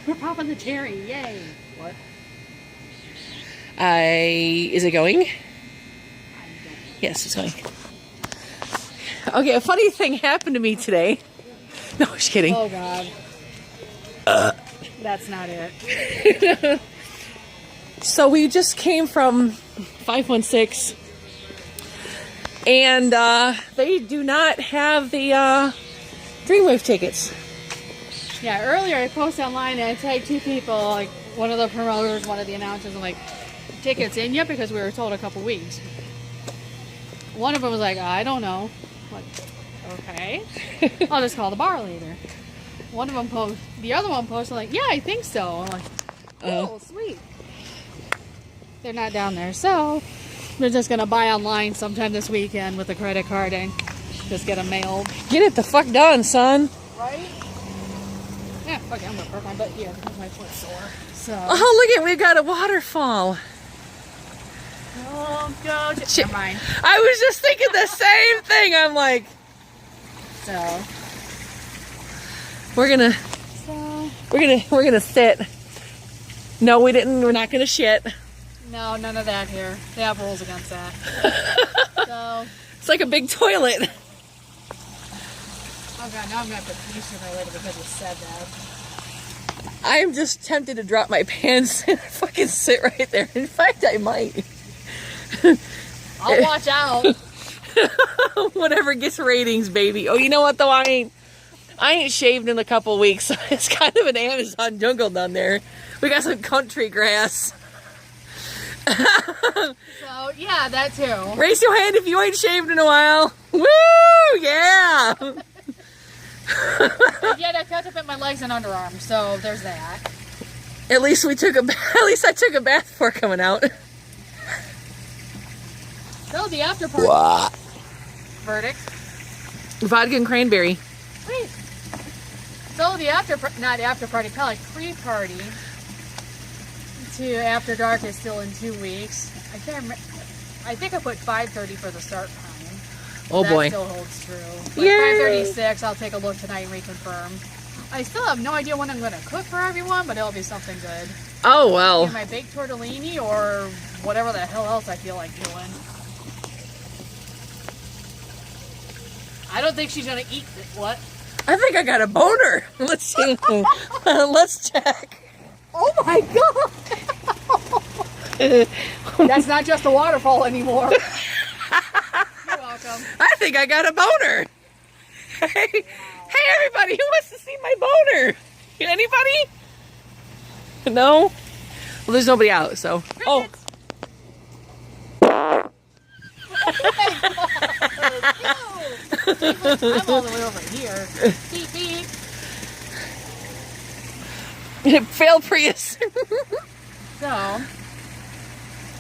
We're popping the cherry. Yay. What? Is it going? Yes, it's going. Okay, a funny thing happened to me today. No, just kidding. Oh, God. That's not it. So we just came from 516, and they do not have the Dreamwave tickets. Yeah, earlier I posted online and I tagged two people, like one of the promoters, one of the announcers, and like, tickets in yet? Because we were told a couple weeks. One of them was like, I don't know. I'm like, okay. I'll just call the bar later. One of them the other one posted like, yeah, I think so. I'm like, oh, sweet. They're not down there, so we're just gonna buy online sometime this weekend with a credit card and just get them mailed. Get it the fuck done, son. Right? Yeah, fuck it, I'm gonna perk my butt here because my foot's sore. So. Oh, look at, we've got a waterfall. Oh, go. Never mind. I was just thinking the same thing. I'm like, So. we're gonna sit. No, we didn't. We're not gonna shit. No, none of that here. They have rules against that. So. It's like a big toilet. Oh god, now I'm gonna have to pee sooner or later because you said that. I'm just tempted to drop my pants and fucking sit right there. In fact, I might. I'll watch out. Whatever gets ratings, baby. Oh, you know what though? I ain't shaved in a couple weeks, so it's kind of an Amazon jungle down there. We got some country grass. So yeah, that too. Raise your hand if you ain't shaved in a while. Woo! Yeah! And yet I cut up at my legs and underarms, so there's that. At least I took a bath before coming out. So the after party. What? Verdict. Vodka and cranberry. Sweet. So the not after party, kind of like pre-party to After Dark is still in 2 weeks. I can't remember. I think I put 5:30 for the start time. Oh boy. That still holds true. Yay! 5:36. I'll take a look tonight and reconfirm. I still have no idea what I'm going to cook for everyone, but it'll be something good. Oh well. Either my baked tortellini or whatever the hell else I feel like doing. I don't think she's going to eat it. What? I think I got a boner. Let's see. Let's check. Oh my god! That's not just a waterfall anymore. You're welcome. I think I got a boner. Hey, everybody, who wants to see my boner? Anybody? No? Well, there's nobody out, so. Oh. I'm all the way over here. Beep, beep. Failed Prius. So,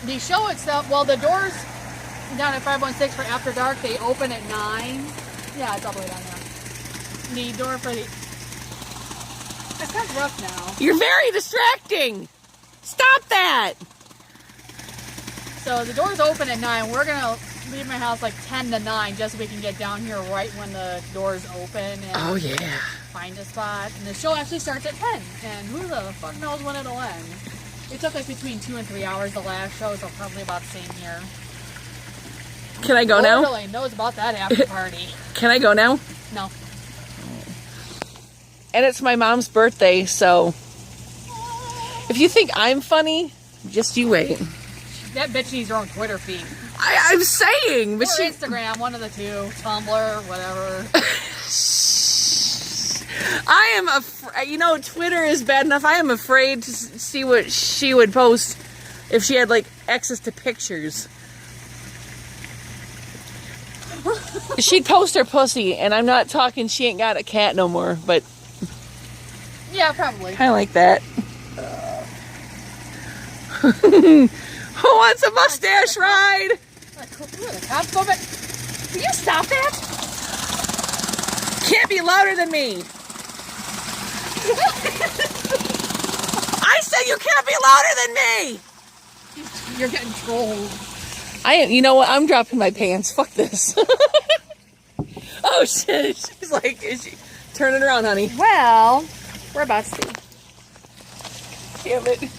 the show itself, well, the doors down at 516 for After Dark, they open at 9. Yeah, it's all the way down there. The door for the... It's kind of rough now. You're very distracting. Stop that. So the doors open at 9. We're going to leave my house like 10 to 9 just so we can get down here right when the doors open and yeah. find a spot. And the show actually starts at 10. And who the fuck knows when it'll end. It took us between 2 and 3 hours the last show, so probably about the same here. Can I go now? Really knows about that after party. Can I go now? No. And it's my mom's birthday, so if you think I'm funny, just you wait. That bitch needs her own Twitter feed. I'm saying, but or Instagram, one of the two. Tumblr, whatever. I am Twitter is bad enough. I am afraid to see what she would post if she had like access to pictures. She'd post her pussy, and I'm not talking she ain't got a cat no more, but yeah, probably. kind of like that. Who wants a mustache ride? The cops go back. Can you stop that? Can't be louder than me. I said you can't be louder than me. You're getting trolled. You know what? I'm dropping my pants. Fuck this. Oh shit. She's like, is she turning around, honey? Well, we're about to see. damn it.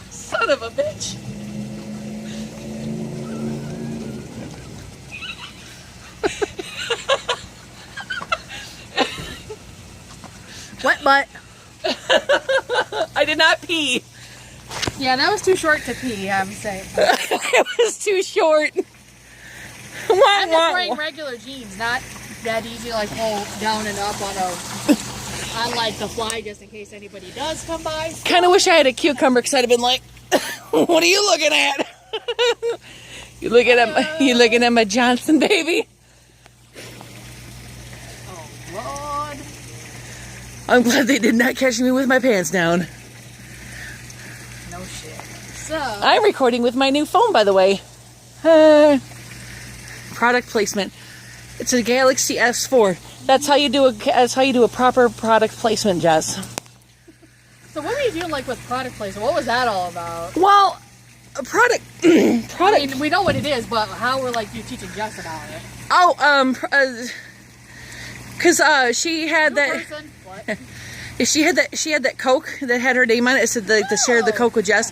Son of a bitch. Wet butt. I did not pee. Yeah, that was too short to pee, I'm saying. It was too short. I'm just wearing regular jeans, not that easy, like pull down and up on like the fly, just in case anybody does come by. Kind of wish I had a cucumber, because I'd have been like, what are you looking at? You looking at my Johnson, baby? Oh, Lord. I'm glad they did not catch me with my pants down. No shit. So I'm recording with my new phone, by the way. Product placement. It's a Galaxy S4. That's how you do a proper product placement, Jess. So what were you doing like with product placement? What was that all about? Well, a product. I mean, we know what it is, but how were like you teaching Jess about it? Oh, because she had New that. person? What? She had that Coke that had her name on it. It said the share the Coke with Jess,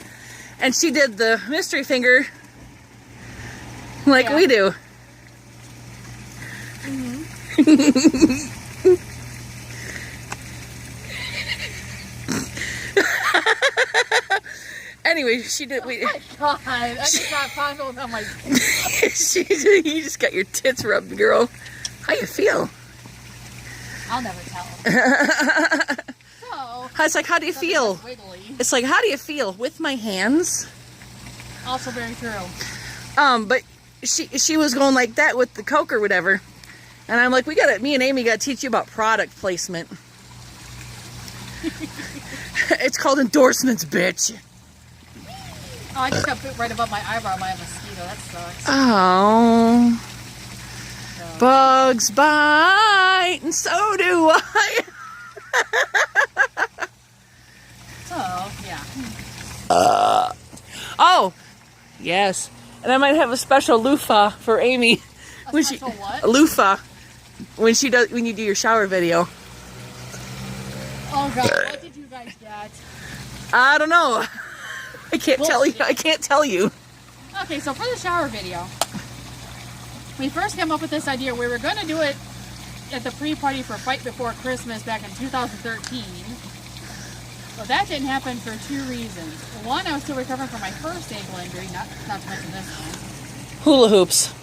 and she did the mystery finger like we do. Anyway, she did. Oh my God, I just got fondled on my. You just got your tits rubbed, girl. How you feel? I'll never tell. So It's like, how do you feel? It's like, how do you feel with my hands? Also very true. But she was going like that with the Coke or whatever, and I'm like, me and Amy got to teach you about product placement. It's called endorsements, bitch. Oh, I just got put right above my eyebrow by a mosquito. That sucks. Oh. So. Bugs bite, and so do I. So, yeah. Oh, yes. And I might have a special loofah for Amy. A special what? A loofah when you do your shower video. Oh God, what did you guys get? I don't know. I can't tell you. I can't tell you. Okay, so for the shower video, we first came up with this idea. We were going to do it at the pre-party for Fight Before Christmas back in 2013. Well, that didn't happen for two reasons. One, I was still recovering from my first ankle injury, not to mention this one. Hula hoops.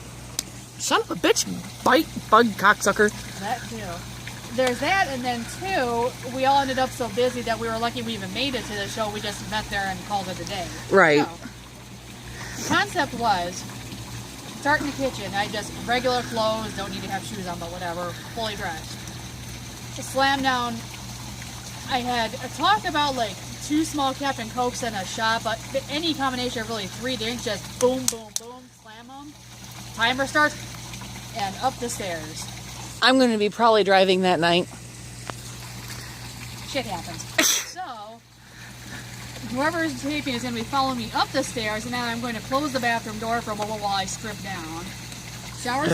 Son of a bitch, bug cocksucker. That too. There's that, and then two, we all ended up so busy that we were lucky we even made it to the show. We just met there and called it a day. Right. So, the concept was, start in the kitchen. I just regular clothes, don't need to have shoes on, but whatever, fully dressed. Just slam down. I had talked about like 2 small Captain Cokes and a shot, but any combination of really 3 drinks, just boom, boom, boom, slam them. Timer starts, and up the stairs. I'm going to be probably driving that night. Shit happens. So, whoever is taping is going to be following me up the stairs, and now I'm going to close the bathroom door for a moment while I strip down. Shower's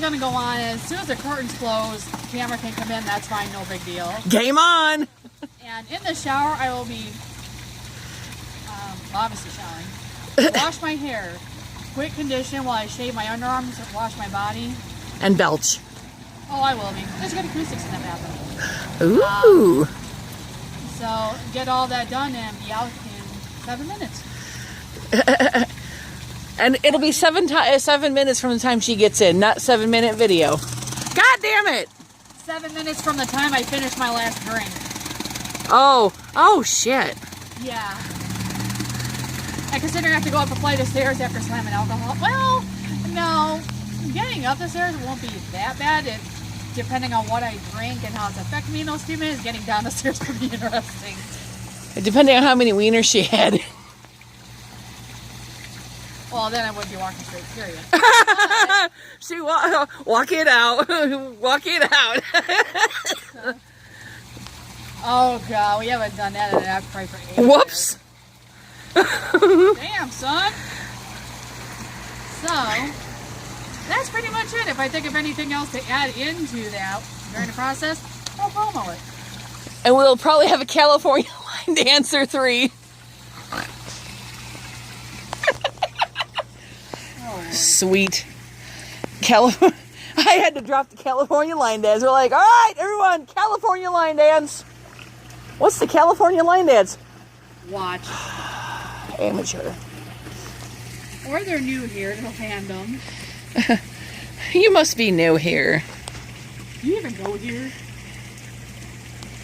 going to go on. As soon as the curtains close, the camera can come in. That's fine, no big deal. Game on! And in the shower, I will be obviously showering. Wash my hair. Quick condition while I shave my underarms, wash my body. And belch. Oh, I will be. There's good acoustics in the bathroom. Ooh. So get all that done and be out in 7 minutes. And it'll be 7 minutes from the time she gets in, not 7-minute video. God damn it! 7 minutes from the time I finish my last drink. Oh shit. Yeah. And considering I have to go up a flight of stairs after slamming alcohol, well, no, getting up the stairs won't be that bad. Depending on what I drink and how it's affecting me in those 2 minutes, getting down the stairs could be interesting. Depending on how many wieners she had. Well, then I would be walking straight, period. She walk it out. Walk it out. So, oh, God, we haven't done that in an outcry for 8 Whoops. Damn, son. So, That's pretty much it. If I think of anything else to add into that during the process, I'll promo it. And we'll probably have a California line dance or 3. Oh, Sweet. I had to drop the California line dance. We're like, all right, everyone, California line dance. What's the California line dance? watch. Amateur. Or they're new here, they'll hand them. You must be new here. Do you even go here?